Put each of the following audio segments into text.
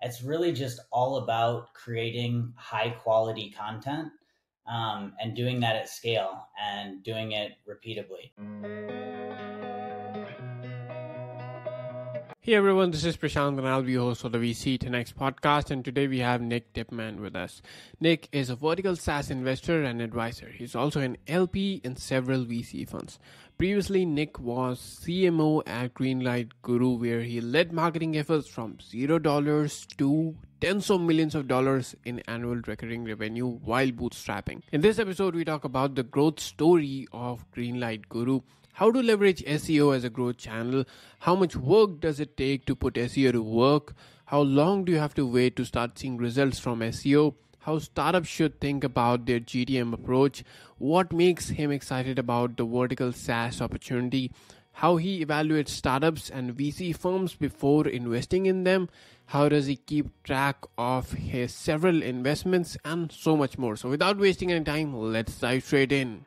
It's really just all about creating high quality content and doing that at scale and doing it repeatably. Hey everyone, this is Prashant and I'll be your host for the VC10X podcast, and today we have Nick Tippmann with us. Nick is a vertical SaaS investor and advisor. He's also an LP in several VC funds. Previously, Nick was CMO at Greenlight Guru, where he led marketing efforts from $0 to tens of millions of dollars in annual recurring revenue while bootstrapping. In this episode, we talk about the growth story of Greenlight Guru, how to leverage SEO as a growth channel, how much work does it take to put SEO to work, how long do you have to wait to start seeing results from SEO, how startups should think about their GTM approach, what makes him excited about the vertical SaaS opportunity, how he evaluates startups and VC firms before investing in them, how does he keep track of his several investments, and so much more. So without wasting any time, let's dive straight in.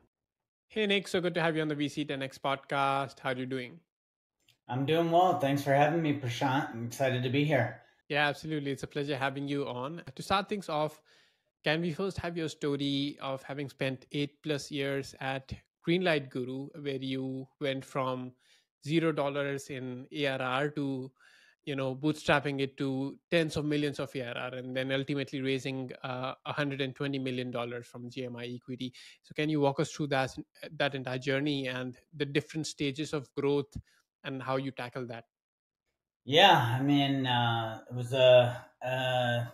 Hey Nick, so good to have you on the VC10X podcast. How are you doing? I'm doing well. Thanks for having me, Prashant. I'm excited to be here. Yeah, absolutely. It's a pleasure having you on. To start things off, can we first have your story of having spent 8+ years at Greenlight Guru, where you went from $0 in ARR to bootstrapping it to tens of millions of ARR, and then ultimately raising $120 million from GMI equity. So can you walk us through that entire journey and the different stages of growth and how you tackle that? Yeah, I mean, it was a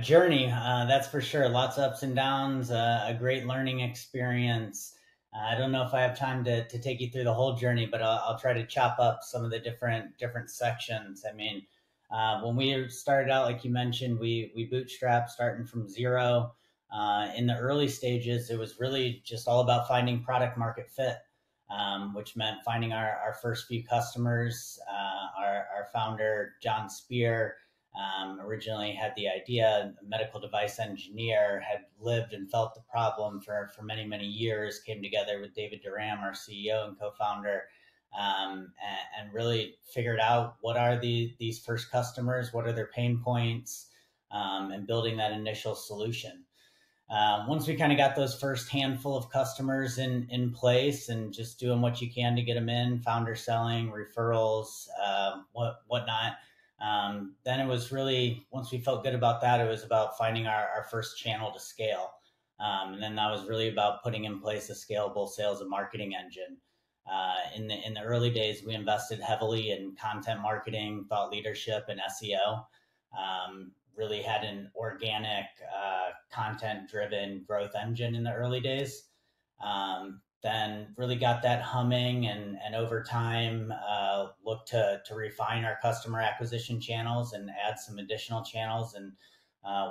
journey, that's for sure. Lots of ups and downs, a great learning experience. I don't know if I have time to take you through the whole journey, but I'll try to chop up some of the different sections. I mean, when we started out, like you mentioned, we bootstrapped starting from zero. In the early stages, it was really just all about finding product market fit, which meant finding our first few customers. Our founder, John Spear, originally had the idea, a medical device engineer, had lived and felt the problem for many, many years, came together with David Duram, our CEO and co-founder, and really figured out what are these first customers, what are their pain points, and building that initial solution. Once we kind of got those first handful of customers in place and just doing what you can to get them in, founder selling, referrals, whatnot, then it was really, once we felt good about that, it was about finding our first channel to scale. And then that was really about putting in place a scalable sales and marketing engine. In the early days, we invested heavily in content marketing, thought leadership, and SEO. Really had an organic, content-driven growth engine in the early days. Then really got that humming, and over time looked to refine our customer acquisition channels and add some additional channels. And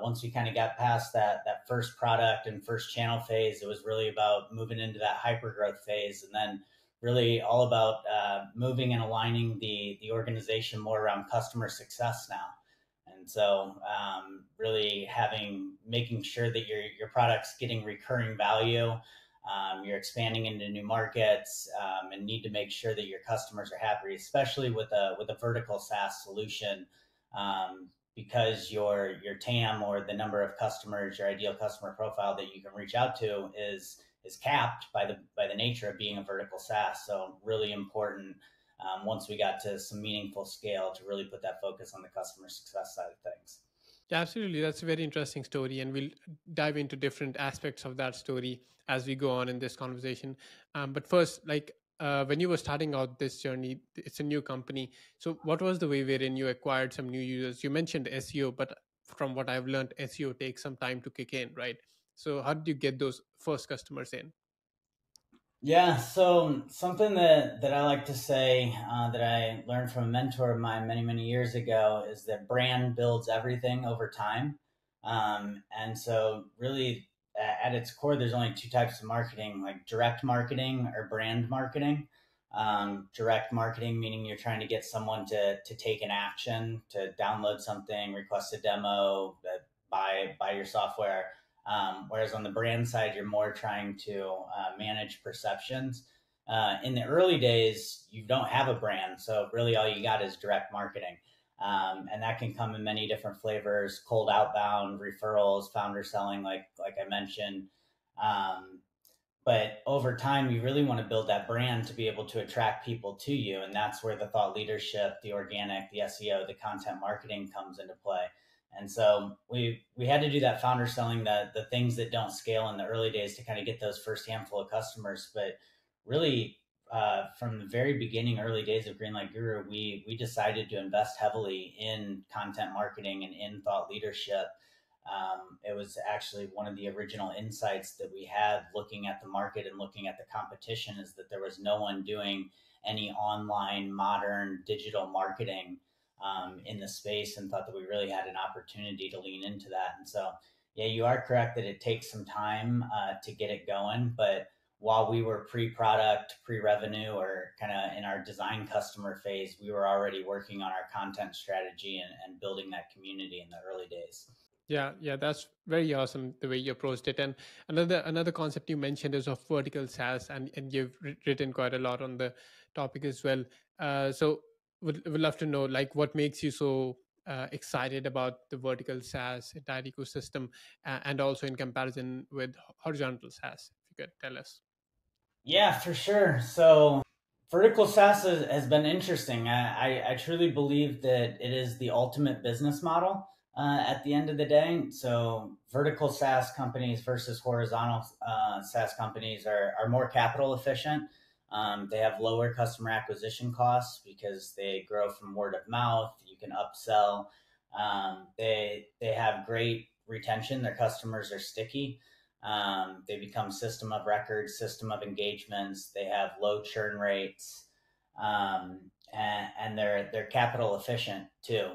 once we kind of got past that first product and first channel phase, it was really about moving into that hyper growth phase, and then really all about moving and aligning the organization more around customer success now. And so really making sure that your product's getting recurring value, you're expanding into new markets, and need to make sure that your customers are happy, especially with a vertical SaaS solution, because your TAM, or the number of customers, your ideal customer profile that you can reach out to, is capped by the nature of being a vertical SaaS. So really important, once we got to some meaningful scale, to really put that focus on the customer success side of things. Yeah, absolutely. That's a very interesting story, and we'll dive into different aspects of that story as we go on in this conversation. But first, when you were starting out this journey, it's a new company. So, what was the way wherein you acquired some new users? You mentioned SEO, but from what I've learned, SEO takes some time to kick in, right? So, how did you get those first customers in? Yeah, so something that I like to say, that I learned from a mentor of mine many, many years ago, is that brand builds everything over time. And so really, at its core, there's only two types of marketing, like direct marketing or brand marketing. Direct marketing, meaning you're trying to get someone to take an action, to download something, request a demo, buy your software. Whereas on the brand side, you're more trying to manage perceptions. In the early days, you don't have a brand, so really all you got is direct marketing. And that can come in many different flavors: cold outbound, referrals, founder selling, like I mentioned. Um, but over time, you really want to build that brand to be able to attract people to you, and that's where the thought leadership, the organic, the SEO, the content marketing comes into play. And so we had to do that founder selling, the things that don't scale in the early days, to kind of get those first handful of customers. But really, from the very beginning, early days of Greenlight Guru, we decided to invest heavily in content marketing and in thought leadership. It was actually one of the original insights that we had looking at the market and looking at the competition, is that there was no one doing any online modern digital marketing in the space, and thought that we really had an opportunity to lean into that. And so, yeah, you are correct that it takes some time to get it going. But while we were pre-product, pre-revenue, or kind of in our design customer phase, we were already working on our content strategy and building that community in the early days. Yeah, that's very awesome the way you approached it. And another concept you mentioned is of vertical SaaS, and you've written quite a lot on the topic as well. So would love to know, like, what makes you so excited about the vertical SaaS entire ecosystem, and also in comparison with horizontal SaaS. If you could tell us. Yeah, for sure. So vertical SaaS has been interesting. I truly believe that it is the ultimate business model at the end of the day. So vertical SaaS companies versus horizontal SaaS companies are more capital efficient. They have lower customer acquisition costs because they grow from word of mouth. You can upsell. They have great retention. Their customers are sticky. They become system of records, system of engagements. They have low churn rates, and they're capital efficient too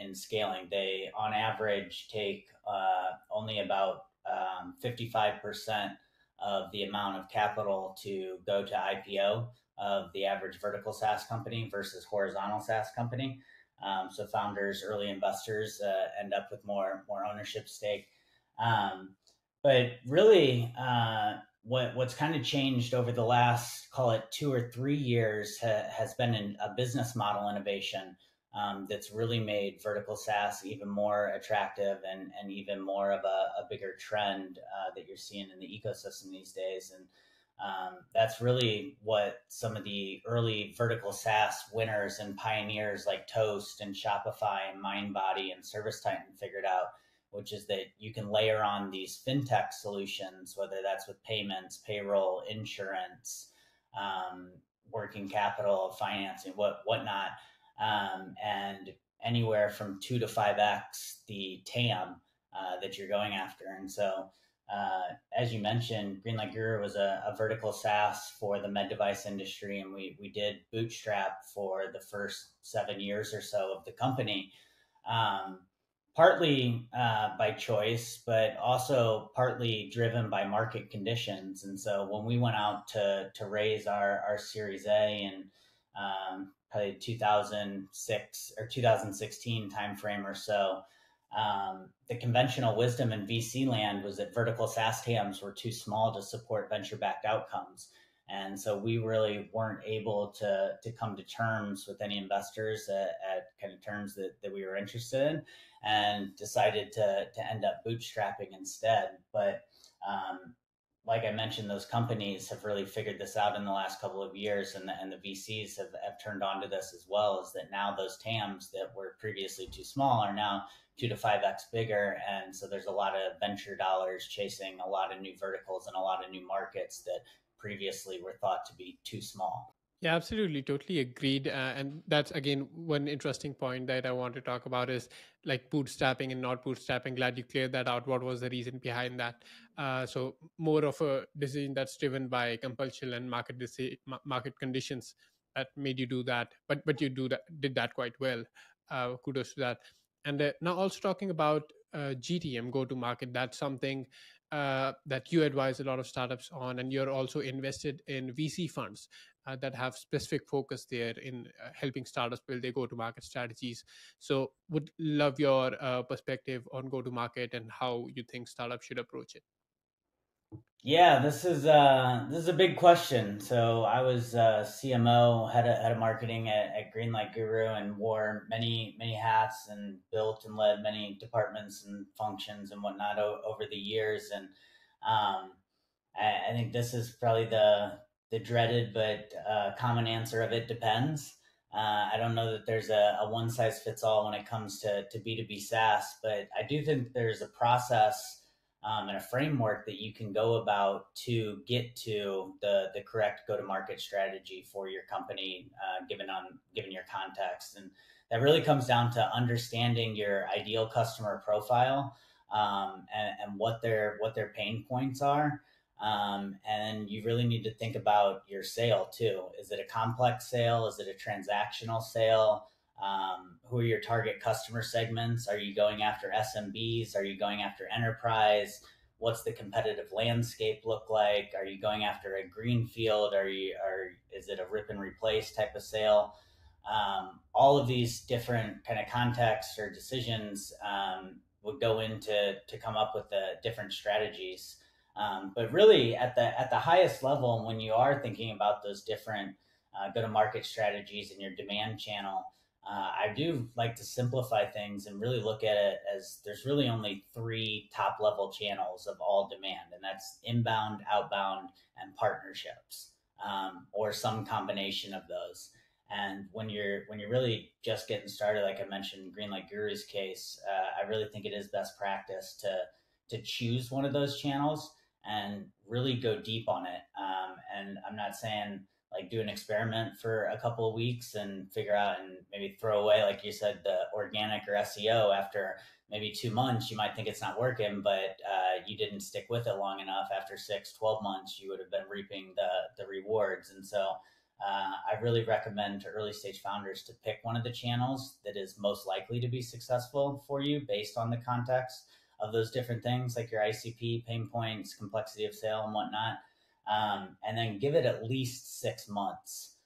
in scaling. They on average take only about 55% of the amount of capital to go to IPO of the average vertical SaaS company versus horizontal SaaS company. So founders, early investors end up with more ownership stake. Um, but really, what's kind of changed over the last, call it 2 or 3 years, has been a business model innovation that's really made vertical SaaS even more attractive, and even more of a bigger trend that you're seeing in the ecosystem these days. And that's really what some of the early vertical SaaS winners and pioneers like Toast and Shopify and Mindbody and Service Titan figured out, which is that you can layer on these fintech solutions, whether that's with payments, payroll, insurance, um, working capital, financing, whatnot, and anywhere from 2 to 5x the TAM that you're going after. And so, as you mentioned, Greenlight Guru was a vertical SaaS for the med device industry, and we did bootstrap for the first 7 years or so of the company. Um, Partly by choice, but also partly driven by market conditions. And so when we went out to raise our Series A in probably 2006 or 2016 timeframe or so, the conventional wisdom in VC land was that vertical SaaS TAMs were too small to support venture backed outcomes. And so we really weren't able to come to terms with any investors at kind of terms that we were interested in, and decided to end up bootstrapping instead. But like I mentioned, those companies have really figured this out in the last couple of years, and the VCs have turned on to this as well. Is that now those TAMs that were previously too small are now 2 to 5x bigger, and so there's a lot of venture dollars chasing a lot of new verticals and a lot of new markets that previously were thought to be too small. Yeah, absolutely. Totally agreed. And that's again one interesting point that I want to talk about is like bootstrapping and not bootstrapping. Glad you cleared that out. What was the reason behind that? So more of a decision that's driven by compulsion and market conditions that made you do that. But you did that quite well. Kudos to that. And now also talking about GTM, go to market. That's something that you advise a lot of startups on, and you're also invested in VC funds that have specific focus there in helping startups build their go-to-market strategies. So, would love your perspective on go-to-market and how you think startups should approach it. Yeah, this is a big question. So I was CMO, head of marketing at Greenlight Guru, and wore many hats and built and led many departments and functions and whatnot over the years. And I think this is probably the dreaded but common answer of it depends. I don't know that there's a one size fits all when it comes to B2B SaaS, but I do think there's a process and a framework that you can go about to get to the correct go to market strategy for your company, given your context, and that really comes down to understanding your ideal customer profile, and what their pain points are. And you really need to think about your sale too. Is it a complex sale? Is it a transactional sale? Who are your target customer segments? Are you going after SMBs? Are you going after enterprise? What's the competitive landscape look like? Are you going after a greenfield? Is it a rip and replace type of sale? All of these different kind of contexts or decisions would go into to come up with the different strategies. But really, at the highest level, when you are thinking about those different go to market strategies in your demand channel, I do like to simplify things and really look at it as there's really only three top level channels of all demand, and that's inbound, outbound, and partnerships, or some combination of those. And when you're really just getting started, like I mentioned, Greenlight Guru's case, I really think it is best practice to choose one of those channels and really go deep on it. And I'm not saying like do an experiment for a couple of weeks and figure out and maybe throw away, like you said, the organic or SEO after maybe 2 months. You might think it's not working, but you didn't stick with it long enough. After 6, 12 months, you would have been reaping the rewards. And so I really recommend to early stage founders to pick one of the channels that is most likely to be successful for you based on the context of those different things, like your ICP, pain points, complexity of sale, and whatnot. And then give it at least 6 months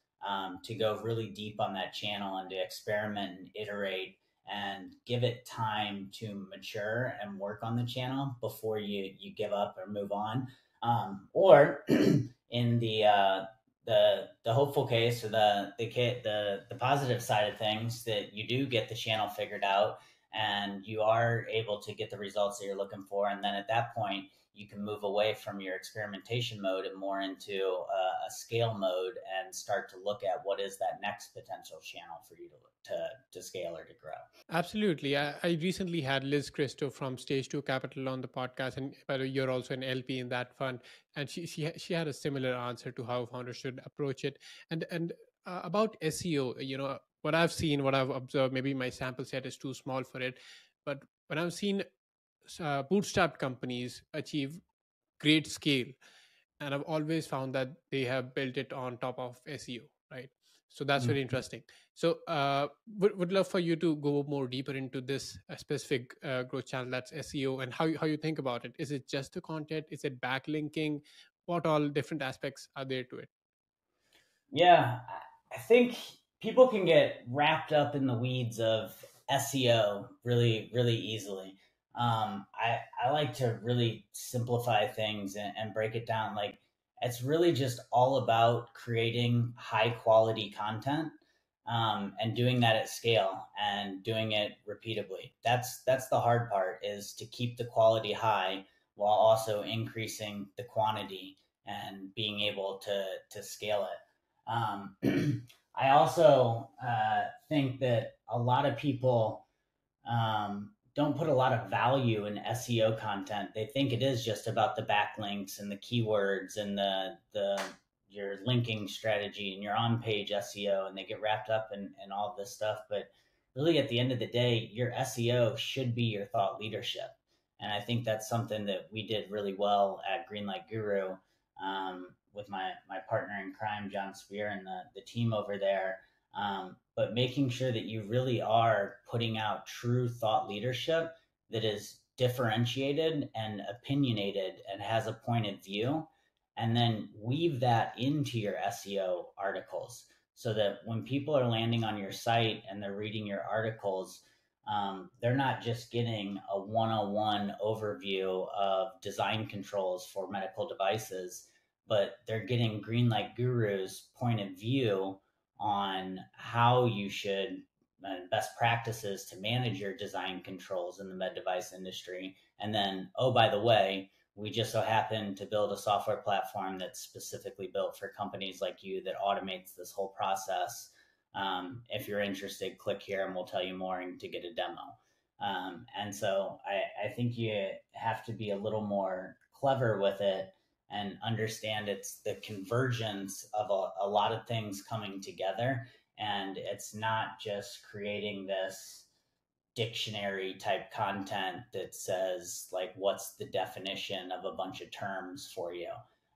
to go really deep on that channel and to experiment and iterate and give it time to mature and work on the channel before you give up or move on. Or in the hopeful case, or the positive side of things, that you do get the channel figured out and you are able to get the results that you're looking for, and then at that point you can move away from your experimentation mode and more into a scale mode and start to look at what is that next potential channel for you to scale or to grow. Absolutely. I recently had Liz Christo from Stage 2 Capital on the podcast, and by the way, you're also an LP in that fund. And she had a similar answer to how founders should approach it. And about SEO, what I've seen, what I've observed, maybe my sample set is too small for it, but when I've seen bootstrapped companies achieve great scale, and I've always found that they have built it on top of SEO, right? So that's very interesting. So would love for you to go more deeper into this specific growth channel, that's SEO, and how you think about it. Is it just the content? Is it backlinking? What all different aspects are there to it? Yeah, I think people can get wrapped up in the weeds of SEO really easily. I like to really simplify things and break it down. Like it's really just all about creating high quality content, and doing that at scale and doing it repeatably. That's the hard part, is to keep the quality high while also increasing the quantity and being able to scale it. I also think that a lot of people don't put a lot of value in SEO content. They think it is just about the backlinks and the keywords and the your linking strategy and your on page SEO, and they get wrapped up in all this stuff. But really, at the end of the day, your SEO should be your thought leadership. And I think that's something that we did really well at Greenlight Guru, with my partner in crime, John Spear, and the team over there. But making sure that you really are putting out true thought leadership that is differentiated and opinionated and has a point of view, and then weave that into your SEO articles so that when people are landing on your site and they're reading your articles, they're not just getting a 101 overview of design controls for medical devices, but they're getting Greenlight Guru's point of view on how you should best practices to manage your design controls in the med device industry. And then, oh, by the way, we just so happen to build a software platform that's specifically built for companies like you that automates this whole process. If you're interested, click here and we'll tell you more and to get a demo. And so I think you have to be a little more clever with it and understand it's the convergence of a lot of things coming together. And it's not just creating this dictionary type content that says like what's the definition of a bunch of terms for you.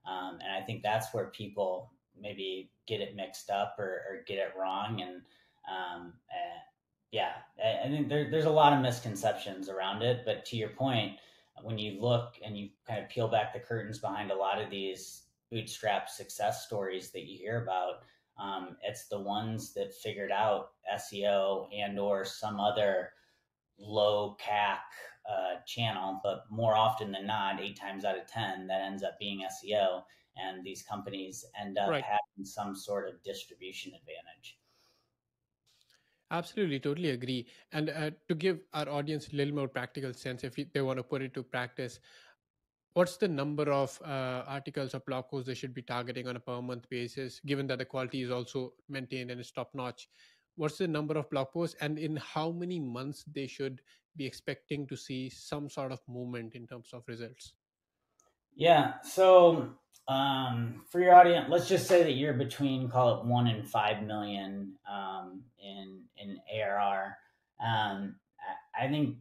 And I think that's where people maybe get it mixed up or get it wrong. And yeah, I think there's a lot of misconceptions around it. But to your point, when you look and you kind of peel back the curtains behind a lot of these bootstrap success stories that you hear about, it's the ones that figured out SEO and or some other low CAC channel, but more often than not, 8 times out of 10, that ends up being SEO. And these companies end up Right. having some sort of distribution advantage. Absolutely, totally agree. And to give our audience a little more practical sense, if they want to put it to practice, what's the number of articles or blog posts they should be targeting on a per month basis, given that the quality is also maintained and is top notch? What's the number of blog posts, and in how many months they should be expecting to see some sort of movement in terms of results? Yeah. So for your audience, let's just say that you're between, call it 1 and 5 million in ARR. I think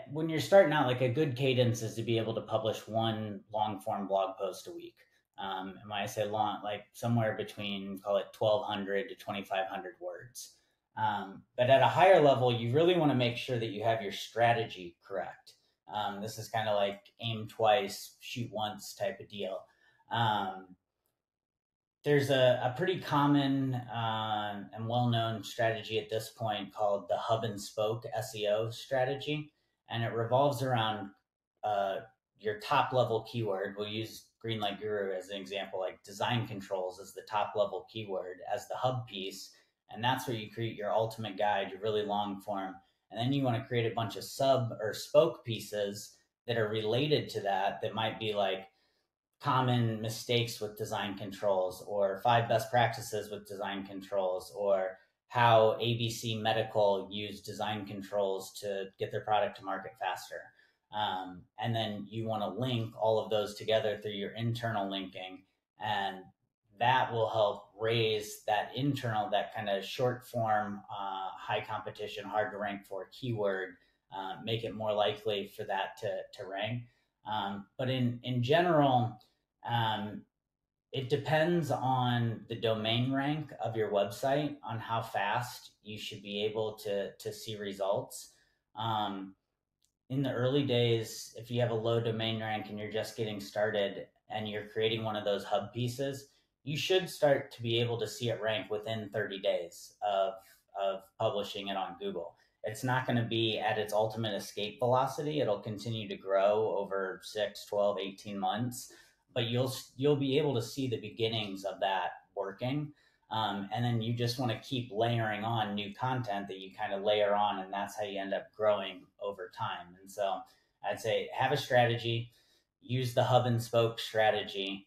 when you're starting out, like a good cadence is to be able to publish one long form blog post a week. And when I say long, like somewhere between, call it 1,200 to 2,500 words. But at a higher level, you really want to make sure that you have your strategy correct. This is kind of like aim twice, shoot once type of deal. There's a pretty common and well-known strategy at this point called the hub and spoke SEO strategy, and it revolves around your top level keyword. We'll use Greenlight Guru as an example, like design controls as the top level keyword as the hub piece, and that's where you create your ultimate guide, your really long form. And then you want to create a bunch of sub or spoke pieces that are related to that, that might be like common mistakes with design controls, or 5 best practices with design controls, or how ABC Medical use design controls to get their product to market faster. And then you want to link all of those together through your internal linking. And that will help raise that internal, that kind of short form, high competition, hard to rank for keyword, make it more likely for that to rank. But in general, um, it depends on the domain rank of your website on how fast you should be able to see results. Um, in the early days, if you have a low domain rank and you're just getting started and you're creating one of those hub pieces, you should start to be able to see it rank within 30 days of publishing it on Google. It's not going to be at its ultimate escape velocity. It'll continue to grow over 6, 12, 18 months, but you'll be able to see the beginnings of that working. And then you just want to keep layering on new content that you kind of layer on, and that's how you end up growing over time. And so I'd say have a strategy, use the hub and spoke strategy,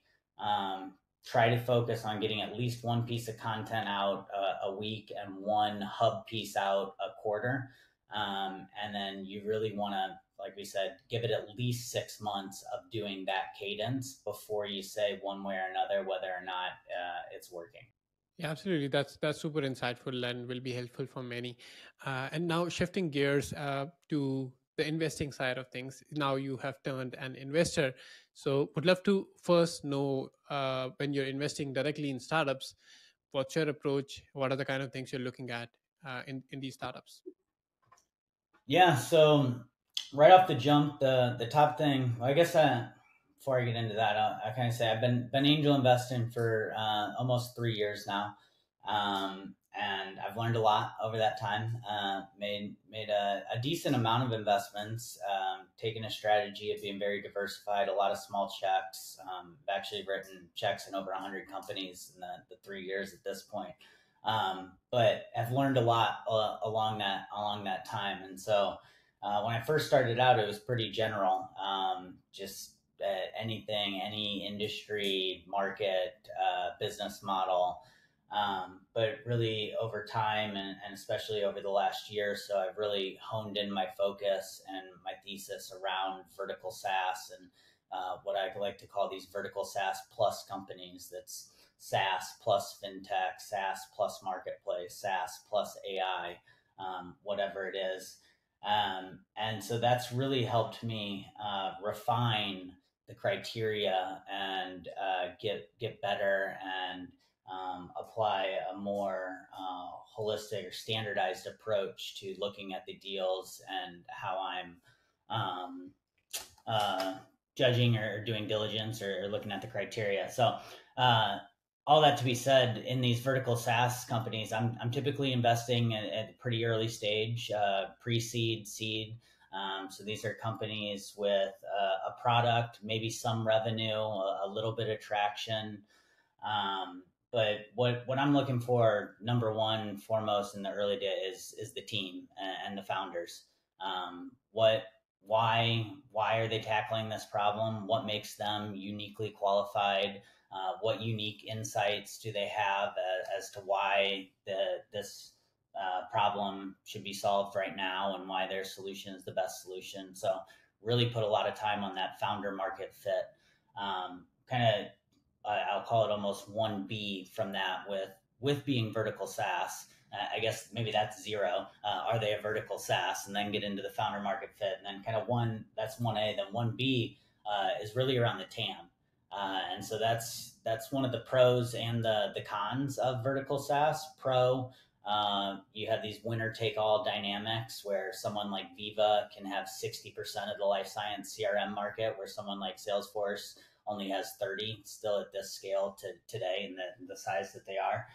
try to focus on getting at least one piece of content out a week and one hub piece out a quarter. And then you really want to, like we said, give it at least 6 months of doing that cadence before you say one way or another whether or not it's working. Yeah, absolutely. That's super insightful and will be helpful for many. And now shifting gears to the investing side of things. Now you have turned an investor, so would love to first know when you're investing directly in startups, what's your approach? What are the kind of things you're looking at in these startups? Yeah, so right off the jump, the top thing, well, I guess before I get into that, I kind of say I've been angel investing for almost 3 years now. and I've learned a lot over that time. Made a decent amount of investments. Taken a strategy of being very diversified. A lot of small checks. I've actually written checks in over 100 companies in the 3 years at this point. But I've learned a lot along that time. And so when I first started out, it was pretty general. Just anything, any industry, market, business model. But really over time and especially over the last year or so, I've really honed in my focus and my thesis around vertical SaaS and what I like to call these vertical SaaS plus companies. That's SaaS plus fintech, SaaS plus marketplace, SaaS plus AI, whatever it is. And so that's really helped me refine the criteria and get better and apply a more holistic or standardized approach to looking at the deals and how I'm judging or doing diligence or looking at the criteria. So all that to be said, in these vertical SaaS companies, I'm typically investing at a pretty early stage, pre-seed, seed. So these are companies with a product, maybe some revenue, a little bit of traction. But what I'm looking for, number one, foremost in the early days, is the team and the founders. Why are they tackling this problem? What makes them uniquely qualified? What unique insights do they have as to why this problem should be solved right now and why their solution is the best solution? So really put a lot of time on that founder market fit. I'll call it almost 1B from that with being vertical SaaS. I guess maybe that's 0. Are they a vertical SaaS? And then get into the founder market fit. And then kind of that's 1A. Then 1B is really around the TAM. And so that's one of the pros and the cons of vertical SaaS. Pro, you have these winner-take-all dynamics where someone like Veeva can have 60% of the life science CRM market, where someone like Salesforce only has 30, still at this scale today and the size that they are.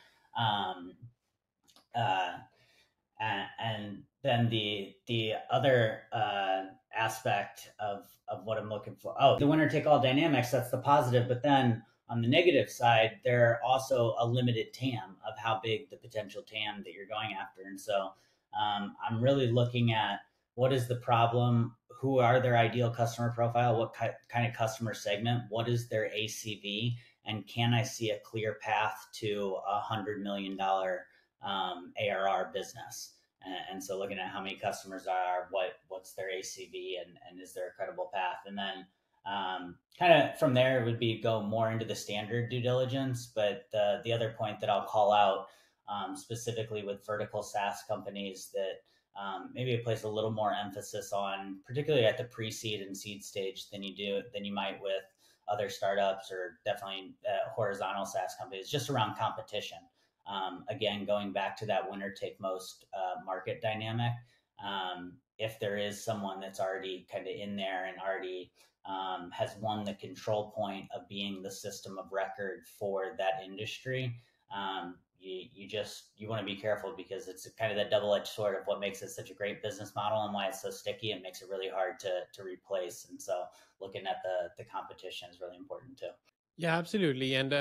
And then the other aspect of what I'm looking for. Oh, the winner take all dynamics, that's the positive. But then on the negative side, there are also a limited TAM of how big the potential TAM that you're going after. And so I'm really looking at what is the problem, who are their ideal customer profile, what kind of customer segment, what is their ACV, and can I see a clear path to $100 million ARR business? And so looking at how many customers are, what's their ACV, and is there a credible path? And then kind of from there, it would be go more into the standard due diligence. But the other point that I'll call out specifically with vertical SaaS companies that maybe it places a little more emphasis on, particularly at the pre-seed and seed stage than you might with other startups or definitely horizontal SaaS companies, just around competition. Again, going back to that winner take most market dynamic, if there is someone that's already kind of in there and already has won the control point of being the system of record for that industry, you want to be careful, because it's kind of that double-edged sword of what makes it such a great business model and why it's so sticky. It makes it really hard to replace. And so looking at the competition is really important too. Yeah, absolutely. And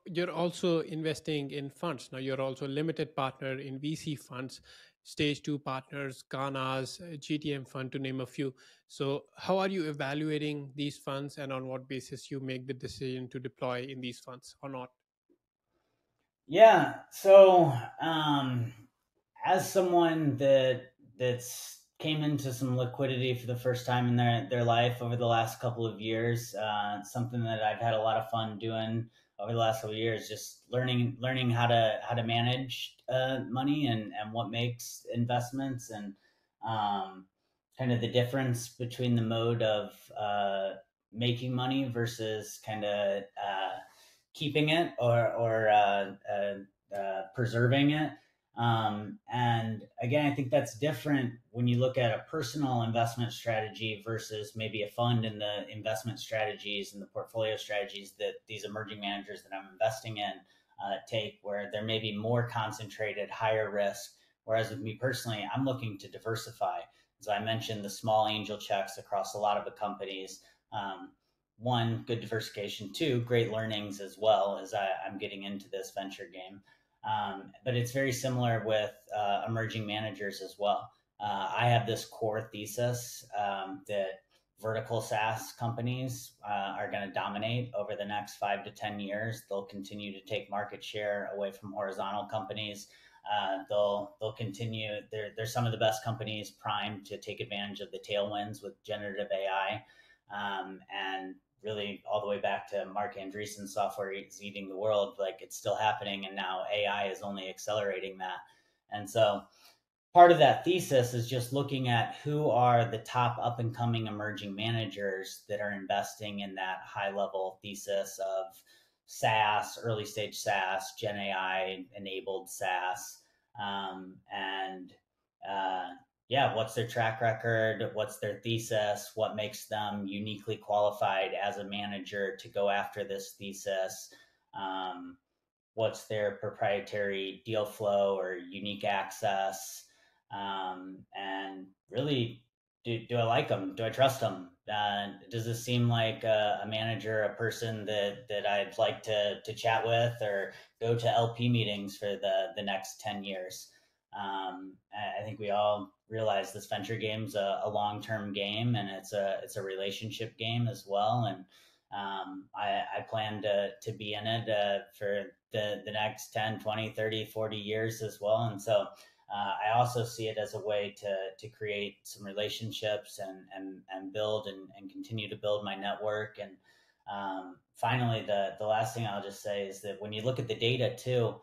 you're also investing in funds. Now you're also a limited partner in VC funds, stage 2 partners, Ghana's GTM fund, to name a few. So how are you evaluating these funds, and on what basis you make the decision to deploy in these funds or not? Yeah. So as someone that's came into some liquidity for the first time in their life over the last couple of years, something that I've had a lot of fun doing over the last couple of years, just learning how to manage money and what makes investments, and kind of the difference between the mode of making money versus kind of keeping it or preserving it. And again, I think that's different when you look at a personal investment strategy versus maybe a fund, and the investment strategies and the portfolio strategies that these emerging managers that I'm investing in take, where they're maybe more concentrated, higher risk. Whereas with me personally, I'm looking to diversify. So I mentioned the small angel checks across a lot of the companies. One, good diversification. Two, great learnings as well as I'm getting into this venture game. But it's very similar with emerging managers as well. I have this core thesis that vertical SaaS companies are going to dominate over the next 5 to 10 years. They'll continue to take market share away from horizontal companies. They'll continue. They're some of the best companies primed to take advantage of the tailwinds with generative AI, and really all the way back to Mark Andreessen's software is eating the world. Like, it's still happening, and now AI is only accelerating that. And so part of that thesis is just looking at who are the top up and coming emerging managers that are investing in that high level thesis of SaaS, early stage SaaS, Gen AI enabled SaaS. And yeah, what's their track record? What's their thesis? What makes them uniquely qualified as a manager to go after this thesis? What's their proprietary deal flow or unique access? And really, do I like them? Do I trust them? Does this seem like a manager, a person that I'd like to chat with or go to LP meetings for the next 10 years? I think we all realize this venture game's a long-term game, and it's a relationship game as well. And I plan to be in it for the next 10, 20, 30, 40 years as well. And so I also see it as a way to create some relationships and build and continue to build my network. And finally, the last thing I'll just say is that when you look at the data too,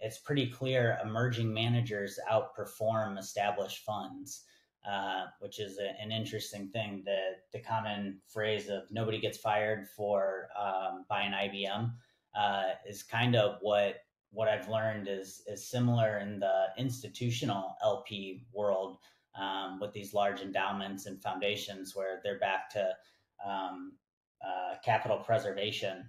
it's pretty clear emerging managers outperform established funds, which is an interesting thing. The common phrase of nobody gets fired for buying IBM is kind of what I've learned is similar in the institutional LP world, with these large endowments and foundations where they're back to capital preservation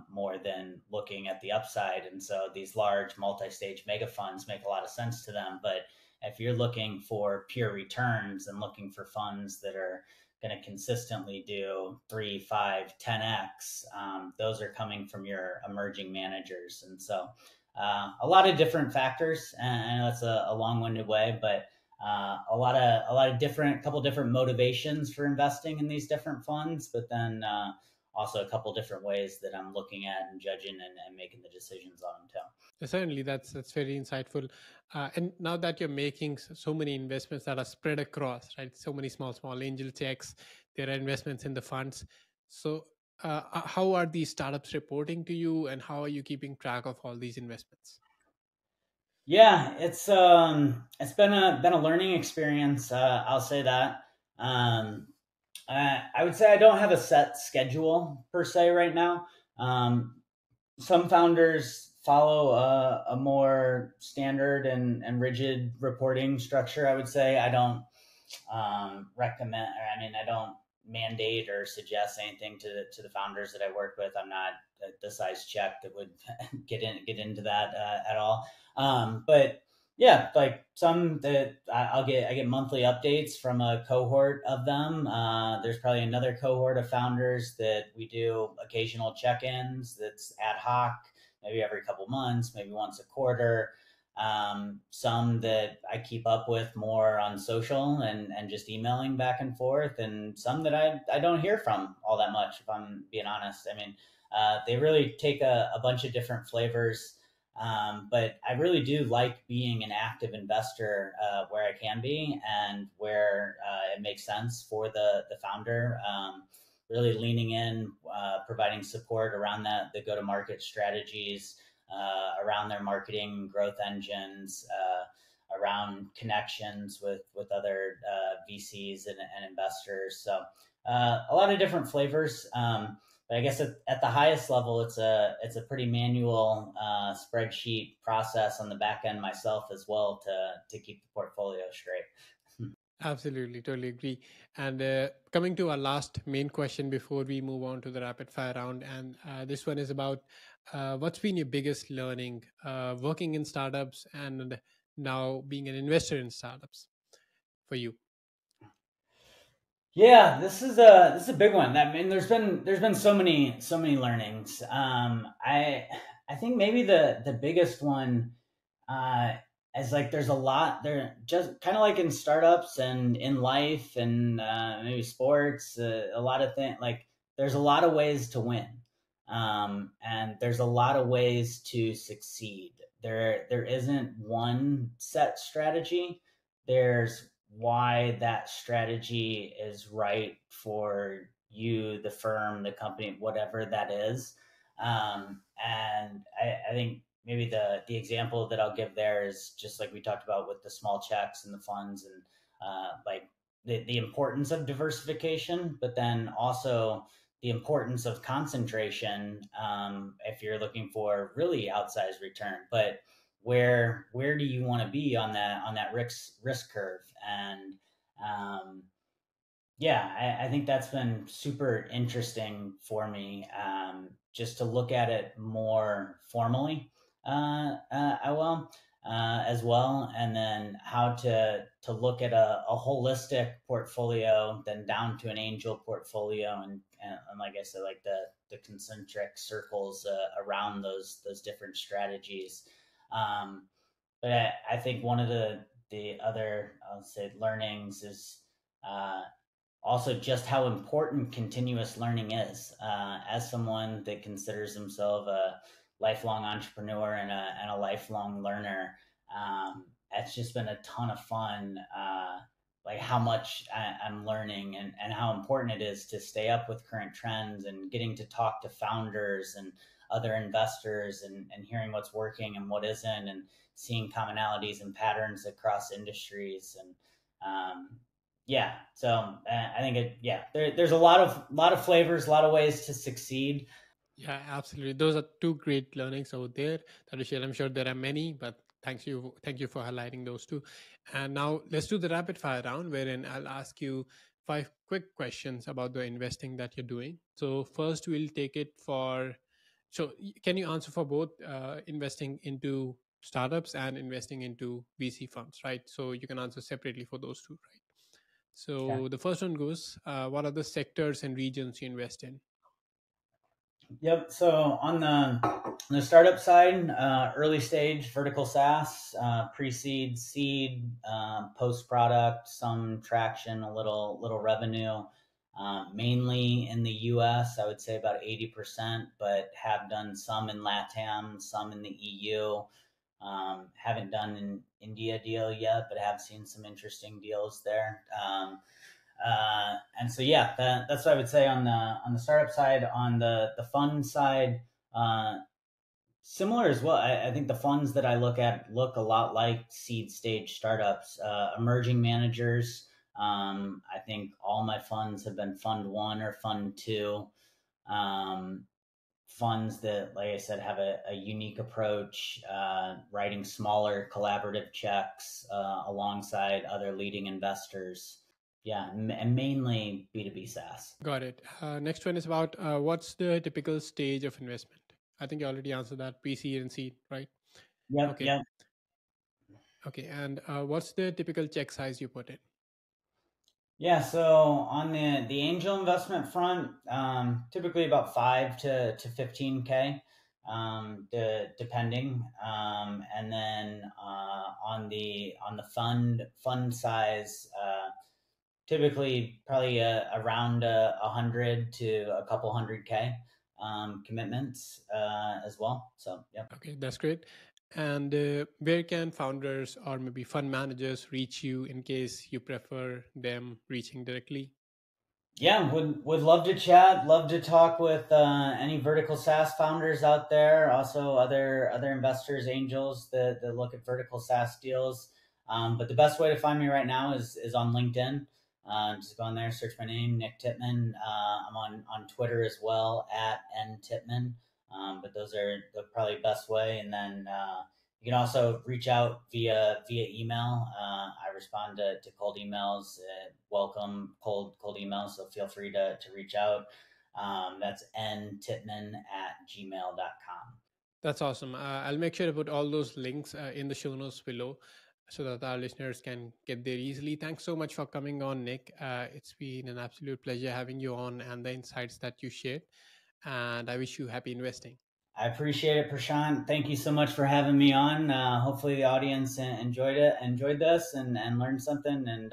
more than looking at the upside. And so these large multi-stage mega funds make a lot of sense to them. But if you're looking for pure returns and looking for funds that are going to consistently do 3, 5, 10x, those are coming from your emerging managers. And so a lot of different factors, and I know that's a long-winded way, but a lot of different, couple different motivations for investing in these different funds, but then also a couple different ways that I'm looking at and judging and making the decisions on them too. Certainly, that's very insightful. And now that you're making so many investments that are spread across, right? So many small angel checks, there are investments in the funds. So how are these startups reporting to you, and how are you keeping track of all these investments? Yeah, it's been a learning experience. I'll say that. I would say I don't have a set schedule per se right now. Some founders follow a more standard and rigid reporting structure. I would say I don't recommend, or I mean, I don't mandate or suggest anything to the founders that I work with. I'm not the size check that would get into that at all. But yeah, like some that I get monthly updates from a cohort of them. There's probably another cohort of founders that we do occasional check-ins. That's ad hoc, maybe every couple months, maybe once a quarter. Some that I keep up with more on social and just emailing back and forth, and some that I don't hear from all that much, if I'm being honest. I mean, they really take a bunch of different flavors. But I really do like being an active investor where I can be, and where it makes sense for the founder. Really leaning in, providing support around the go-to-market strategies, around their marketing growth engines, around connections with other VCs and investors. So a lot of different flavors. But I guess at the highest level, it's a pretty manual spreadsheet process on the back end myself as well to keep the portfolio straight. Absolutely, totally agree. And coming to our last main question before we move on to the rapid fire round, and this one is about what's been your biggest learning working in startups and now being an investor in startups for you? Yeah, this is a big one. I mean, there's been so many learnings. I think maybe the biggest one uh, is like there's a lot there, just kind of like in startups and in life and maybe sports. A lot of things like there's a lot of ways to win, and there's a lot of ways to succeed. There isn't one set strategy. There's why that strategy is right for you, the firm, the company, whatever that is. And I think maybe the example that I'll give there is just like we talked about with the small checks and the funds and like the importance of diversification, but then also the importance of concentration if you're looking for really outsized return. But where do you want to be on that risk curve? And um, yeah, I think that's been super interesting for me, just to look at it more formally. I will as well, and then how to look at a holistic portfolio, then down to an angel portfolio, and like I said, like the concentric circles around those different strategies. Um, but I think one of the other, I'll say, learnings is uh, also just how important continuous learning is. As someone that considers himself a lifelong entrepreneur and a lifelong learner, it's just been a ton of fun. Like how much I'm learning and how important it is to stay up with current trends and getting to talk to founders and other investors and hearing what's working and what isn't and seeing commonalities and patterns across industries and yeah, so I think there's a lot of flavors, a lot of ways to succeed. Yeah, absolutely. Those are two great learnings out there that you shared. I'm sure there are many, but thank you for highlighting those two. And now let's do the rapid fire round, wherein I'll ask you five quick questions about the investing that you're doing. So first, we'll take it for. So can you answer for both investing into startups and investing into VC funds, right? So you can answer separately for those two, right? Okay. So the first one goes: what are the sectors and regions you invest in? Yep. So on the startup side, early stage vertical SaaS, pre-seed, seed, post product, some traction, a little revenue. Mainly in the U.S., I would say about 80%, but have done some in LATAM, some in the EU. Haven't done an India deal yet, but have seen some interesting deals there. And so yeah, that's what I would say on the startup side. On the fund side, uh, similar as well. I think the funds that I look at look a lot like seed stage startups, emerging managers. I think all my funds have been fund one or fund two. Um, Funds that, like I said, have a unique approach, writing smaller collaborative checks alongside other leading investors. Yeah, and mainly B2B SaaS. Got it. Next one is about what's the typical stage of investment? I think you already answered that, pre-seed and seed, right? Yep, Okay. yep. Okay. And what's the typical check size you put in? Yeah, so on the angel investment front, typically about 5 to 15K, depending. And then on the fund size, typically probably around 100 to a couple 100K commitments as well. So yeah. Okay, that's great. And where can founders or maybe fund managers reach you in case you prefer them reaching directly? Yeah, would love to chat. Love to talk with any vertical SaaS founders out there. Also, other investors, angels that look at vertical SaaS deals. But the best way to find me right now is on LinkedIn. Just go on there, search my name, Nick Tippmann. I'm on Twitter as well at @ntippmann. But those are the probably best way. And then You can also reach out via email. I respond to cold emails, welcome cold emails, so feel free to reach out. That's ntippmann@gmail.com. That's awesome. I'll make sure to put all those links in the show notes below so that our listeners can get there easily. Thanks so much for coming on, Nick. It's been an absolute pleasure having you on and the insights that you shared. And I wish you happy investing. I appreciate it, Prashant. Thank you so much for having me on. Hopefully the audience enjoyed this and learned something, and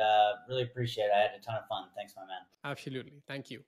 really appreciate it. I had a ton of fun. Thanks, my man. Absolutely. Thank you.